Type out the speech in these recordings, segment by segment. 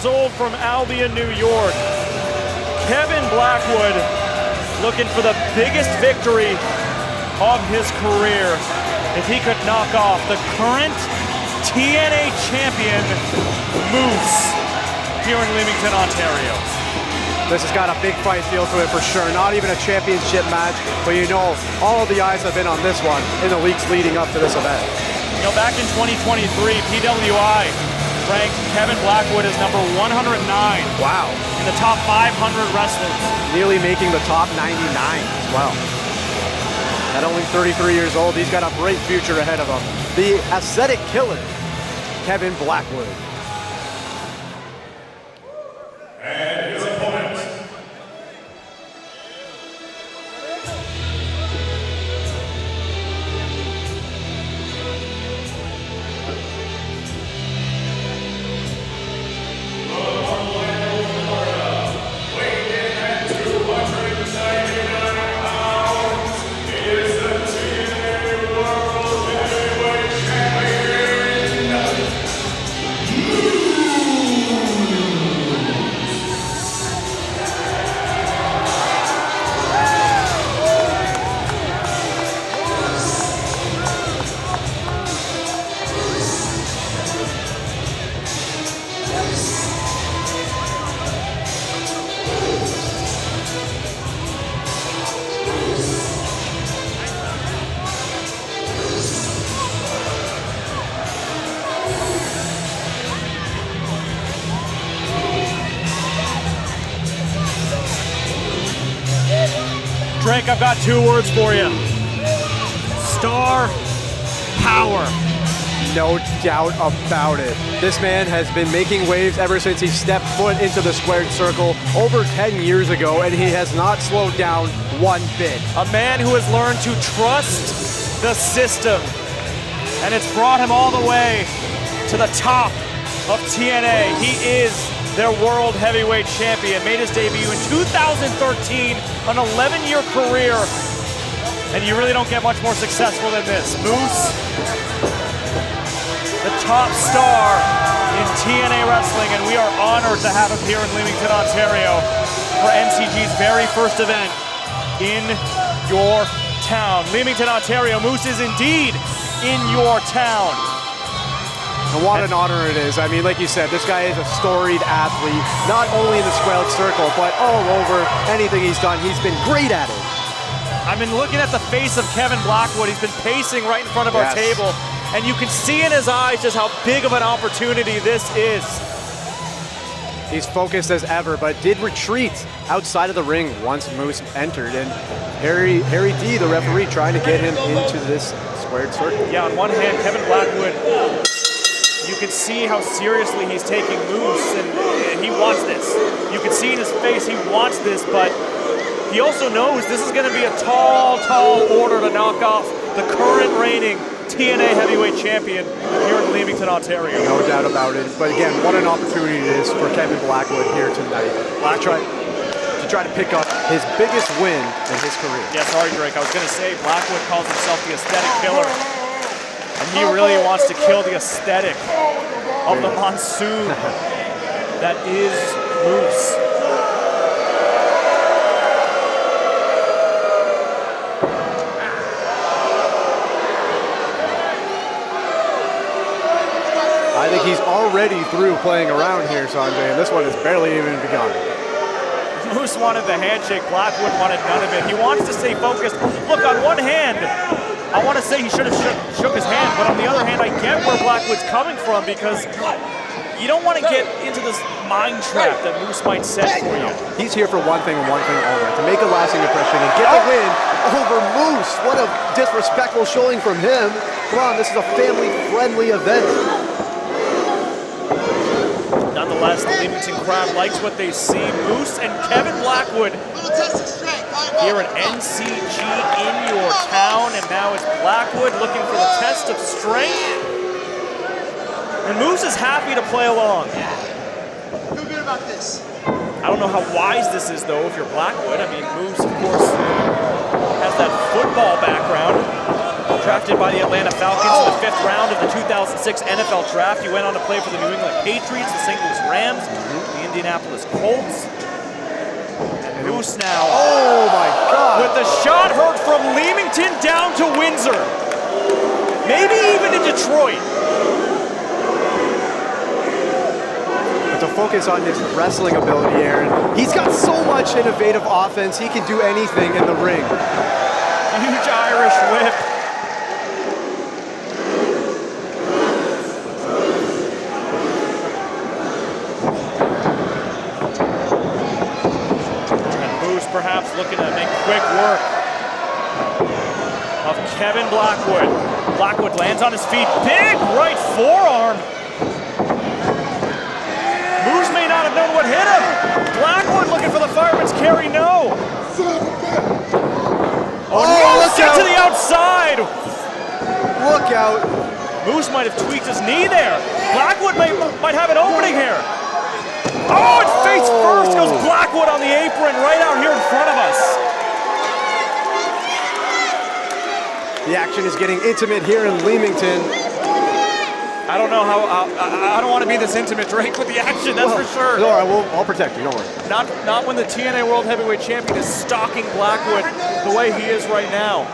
years old from Albion, New York. Kevin Blackwood looking for the biggest victory of his career if he could knock off the current TNA champion, Moose, here in Leamington, Ontario. This has got a big fight feel to it for sure. Not even a championship match, but you know, all of the eyes have been on this one in the weeks leading up to this event. You know, back in 2023, PWI ranked Kevin Blackwood as number 109. Wow. In the top 500 wrestlers. Nearly making the top 99 as well. At only 33 years old, he's got a bright future ahead of him. The aesthetic killer, Kevin Blackwood. And his opponent. Drake, I've got 2 words for you. Star power. No doubt about it. This man has been making waves ever since he stepped foot into the squared circle over 10 years ago, and he has not slowed down one bit. A man who has learned to trust the system, and it's brought him all the way to the top of TNA. He is their world heavyweight champion. Made his debut in 2013, an 11-year career, and you really don't get much more successful than this. Moose, the top star in TNA wrestling, and we are honored to have him here in Leamington, Ontario for NCG's very first event in your town. Leamington, Ontario, Moose is indeed in your town. And what an honor it is. I mean, like you said, this guy is a storied athlete, not only in the squared circle, but all over. Anything he's done, he's been great at it. I've been looking at the face of Kevin Blackwood. He's been pacing right in front of our table, and you can see in his eyes just how big of an opportunity this is. He's focused as ever, but did retreat outside of the ring once Moose entered, and Harry D, the referee, trying to get him into this squared circle. Yeah, on one hand, Kevin Blackwood, you can see how seriously he's taking Moose, and he wants this. You can see in his face he wants this, but he also knows this is going to be a tall, tall order to knock off the current reigning TNA heavyweight champion here in Leamington, Ontario. No doubt about it. But again, what an opportunity it is for Kevin Blackwood here tonight to try to pick up his biggest win in his career. Yeah, sorry, Drake. I was going to say Blackwood calls himself the aesthetic killer. And he really wants to kill the aesthetic of the monsoon that is Moose. I think he's already through playing around here, Sanjay, and this one has barely even begun. Moose wanted the handshake, Blackwood wanted none of it. He wants to stay focused. Look, on one hand, I want to say he should have shook his hand, but on the other hand, I get where Blackwood's coming from, because you don't want to get into this mind trap that Moose might set for you. He's here for one thing and one thing only, to make a lasting impression and get the win over Moose. What a disrespectful showing from him. Come on, this is a family-friendly event. Nonetheless, the Leamington crowd likes what they see. Moose and Kevin Blackwood here at NCG in your town, and now it's Blackwood looking for the test of strength. And Moose is happy to play along. Feel good about this. I don't know how wise this is, though, if you're Blackwood. I mean, Moose, of course, has that football background. Drafted by the Atlanta Falcons in the 5th round of the 2006 NFL Draft. He went on to play for the New England Patriots, the St. Louis Rams, the Indianapolis Colts. And Moose now. Oh my God. With the shot heard from Leamington down to Windsor. Maybe even in Detroit. But to focus on his wrestling ability, Aaron, he's got so much innovative offense. He can do anything in the ring. Huge Irish whip. Perhaps looking to make quick work of Kevin Blackwood. Blackwood lands on his feet. Big right forearm. Moose may not have known what hit him. Blackwood looking for the fireman's carry. No. Oh, Moose look out. to the outside. Look out. Moose might have tweaked his knee there. Blackwood might have an opening here. Oh, and face first goes Blackwood on the apron right out here in front of us. The action is getting intimate here in Leamington. I don't know how, I don't want to be this intimate, Drake, with the action, that's for sure. All right, I'll protect you, don't worry. Not when the TNA World Heavyweight Champion is stalking Blackwood the way he is right now.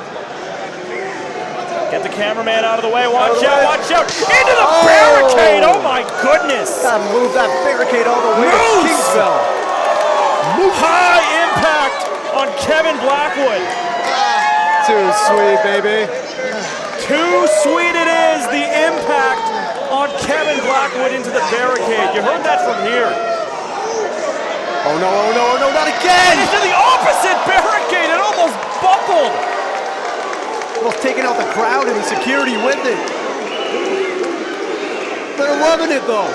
Get the cameraman out of the way, watch out, watch out! Into the barricade, oh my goodness! Gotta move that barricade all the way to Kingsville. High impact on Kevin Blackwood. Too sweet, baby. Too sweet it is, the impact on Kevin Blackwood into the barricade. You heard that from here. Oh no, oh no, oh no, not again! Into the opposite barricade, it almost buckled. Almost taking out the crowd and the security with it. They're loving it though.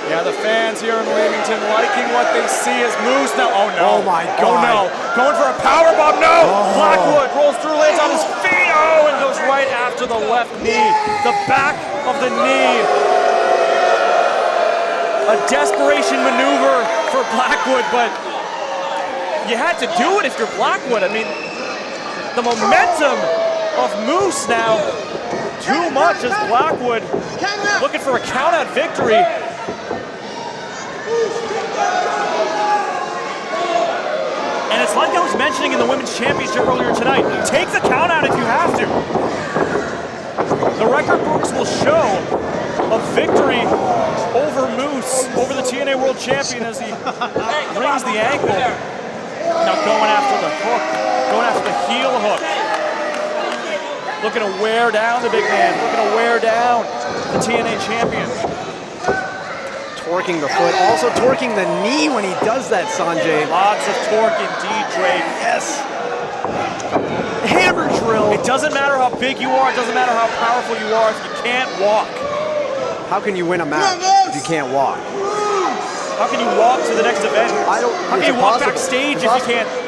Yeah, the fans here in Leamington liking what they see as Moose now. Oh no. Oh my God. Oh no. Going for a powerbomb. No. Blackwood rolls through, lands on his feet. Oh, and goes right after the left knee. The back of the knee. A desperation maneuver for Blackwood, but you had to do it if you're Blackwood. I mean, the momentum of Moose now. Too much as Blackwood looking for a count-out victory. And it's like I was mentioning in the Women's Championship earlier tonight. Take the count-out if you have to. The record books will show a victory over Moose, over the TNA World Champion as he rings the ankle. Now going after the hook, going after the heel hook. Looking to wear down the big man, looking to wear down the TNA champion. Torquing the foot, also torquing the knee when he does that, Sanjay. Lots of torque indeed, Drake. Yes. Hammer drill. It doesn't matter how big you are, it doesn't matter how powerful you are if you can't walk. How can you win a match if you can't walk? How can you walk to the next event? I don't. How can you walk backstage if you can't walk?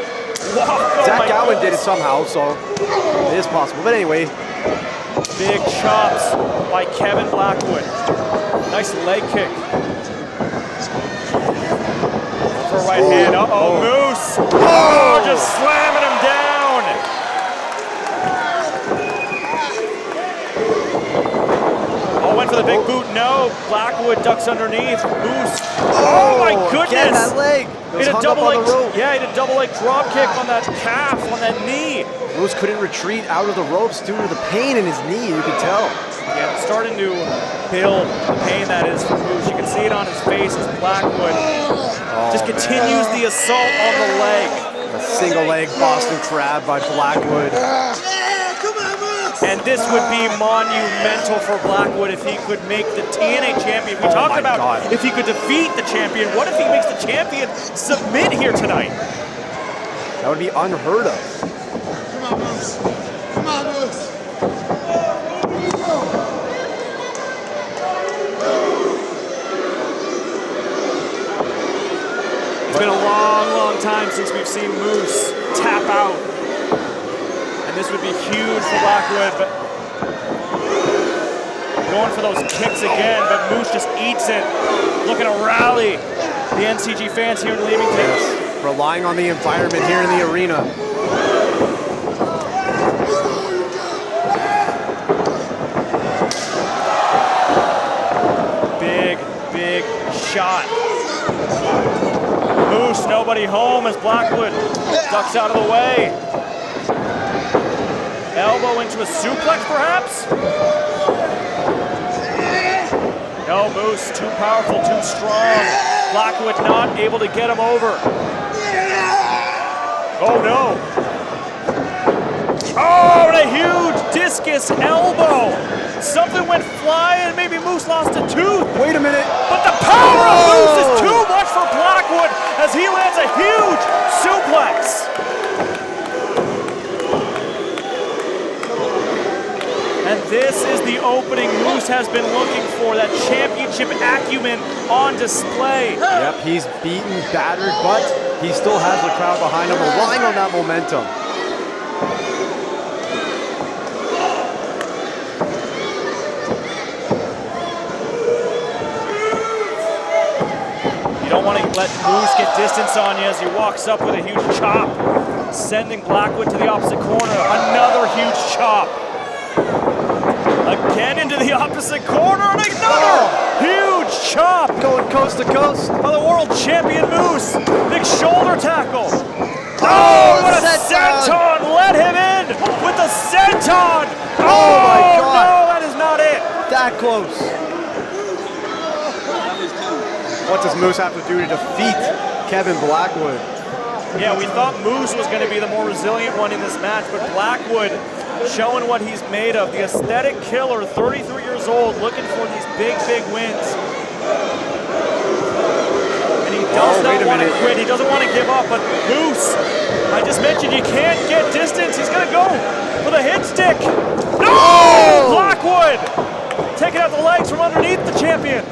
Oh Zach Gowen did it somehow, so it is possible. But anyway. Big chops by Kevin Blackwood. Nice leg kick. For a right hand. Uh-oh, Moose. Oh, just slamming him down. Oh, went for the big boot. No. Blackwood ducks underneath. Moose. Oh my goodness. Again, that leg. He had a double leg. Yeah, he had a double leg drop kick on that calf, on that knee. Moose couldn't retreat out of the ropes due to the pain in his knee, you could tell. Yeah, it's starting to build the pain that is for Moose. You can see it on his face as Blackwood just continues the assault on the leg. A single leg Boston Crab by Blackwood. And this would be monumental for Blackwood if he could make the TNA champion. We talked about if he could defeat the champion. What if he makes the champion submit here tonight? That would be unheard of. Come on, Moose. Come on, Moose. It's been a long, long time since we've seen Moose tap out. And this would be huge for Blackwood, but going for those kicks again, but Moose just eats it. Looking to rally the NCG fans here in Leamington. Yes. Relying on the environment here in the arena. shot. Moose, nobody home as Blackwood ducks out of the way. Elbow into a suplex, perhaps? No, Moose, too powerful, too strong. Blackwood not able to get him over. Oh no. Oh, and a huge discus elbow. Something went flying, maybe Moose lost a tooth. Wait a minute. But the power of Moose is too much for Blackwood as he lands a huge suplex. And this is the opening Moose has been looking for, that championship acumen on display. Yep, he's beaten, battered, but he still has the crowd behind him, relying on that momentum. You don't want to let Moose get distance on you as he walks up with a huge chop, sending Blackwood to the opposite corner. Another huge chop. Again into the opposite corner, and another huge chop. Going coast to coast. By the world champion Moose. Big shoulder tackle. Oh, what a senton! Let him in with the senton. Oh my God. No, that is not it. That close. What does Moose have to do to defeat Kevin Blackwood? Yeah, we thought Moose was going to be the more resilient one in this match, but Blackwood showing what he's made of. The aesthetic killer, 33 years old, looking for these big, big wins. And he does not want to quit. He doesn't want to give up, but Moose, I just mentioned you can't get distance. He's going to go for the hit stick. No! Blackwood taking out the legs from underneath the champion.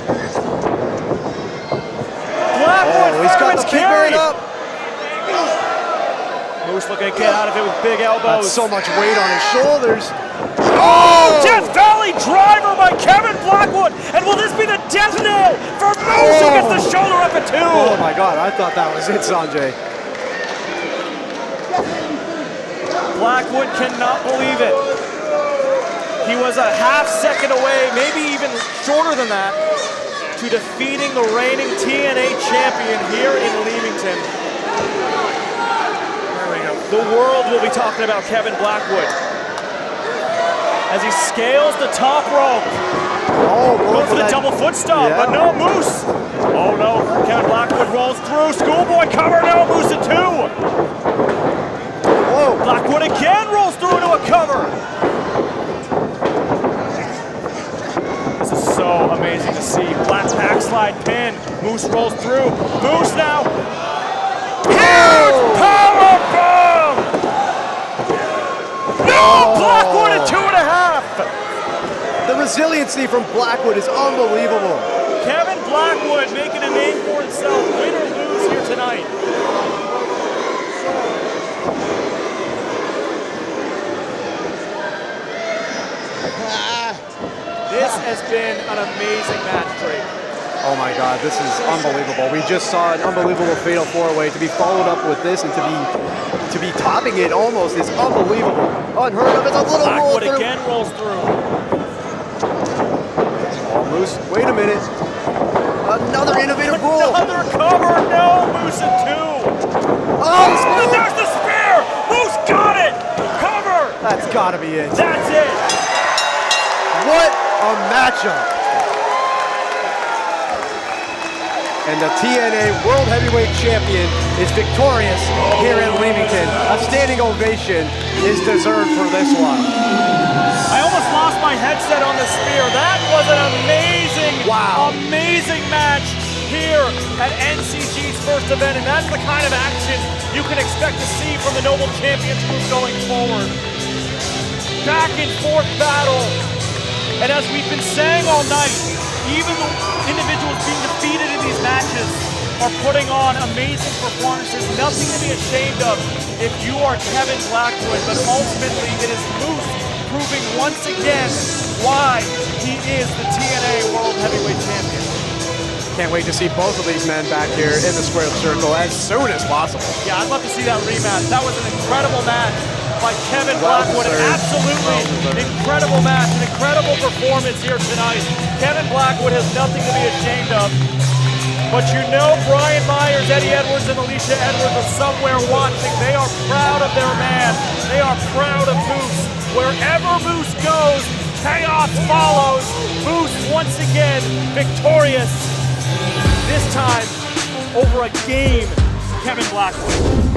Blackwood, he's got the big man up. Moose looking to get out of it with big elbows. That's so much weight on his shoulders. Oh! Death Valley driver by Kevin Blackwood. And will this be the death knell for Moose who gets the shoulder up at 2? Oh my God, I thought that was it, Sanjay. Blackwood cannot believe it. He was a half second away, maybe even shorter than that, to defeating the reigning TNA champion here in Leamington. The world will be talking about Kevin Blackwood as he scales the top rope. Oh, going for the double foot stomp, but no, Moose. Oh no, Kevin Blackwood rolls through. Schoolboy cover, no, Moose at 2. Whoa. Blackwood again rolls through into a cover. This is so amazing to see. Black backslide pin. Moose rolls through. Moose now. Huge power bomb! No! Blackwood at 2.5! The resiliency from Blackwood is unbelievable. Kevin Blackwood making a name for himself. Win or lose here tonight. This has been an amazing match, Drake. Oh my God, this is unbelievable. We just saw an unbelievable fatal 4-way. To be followed up with this and to be topping it almost is unbelievable. Unheard of. It's a little roll through. Again rolls through. Oh, Moose, wait a minute. Another innovative roll. Another cover. No, Moose at 2. Oh, there's the spear. Moose got it. Cover. That's got to be it. That's it. What a matchup. And the TNA World Heavyweight Champion is victorious here in Leamington. A standing ovation is deserved for this one. I almost lost my headset on the spear. That was an amazing, amazing match here at NCG's first event, and that's the kind of action you can expect to see from the Noble Champions group going forward. Back and forth battle. And as we've been saying all night, even the individuals being defeated in these matches are putting on amazing performances, nothing to be ashamed of if you are Kevin Blackwood, but ultimately it is Moose proving once again why he is the TNA World Heavyweight Champion. Can't wait to see both of these men back here in the squared circle as soon as possible. Yeah, I'd love to see that rematch. That was an incredible match by Kevin Blackwood. Absolutely incredible match, an incredible performance here tonight. Kevin Blackwood has nothing to be ashamed of. But you know Brian Myers, Eddie Edwards, and Alicia Edwards are somewhere watching. They are proud of their man. They are proud of Moose. Wherever Moose goes, chaos follows. Moose once again victorious. This time over a game, Kevin Blackwood.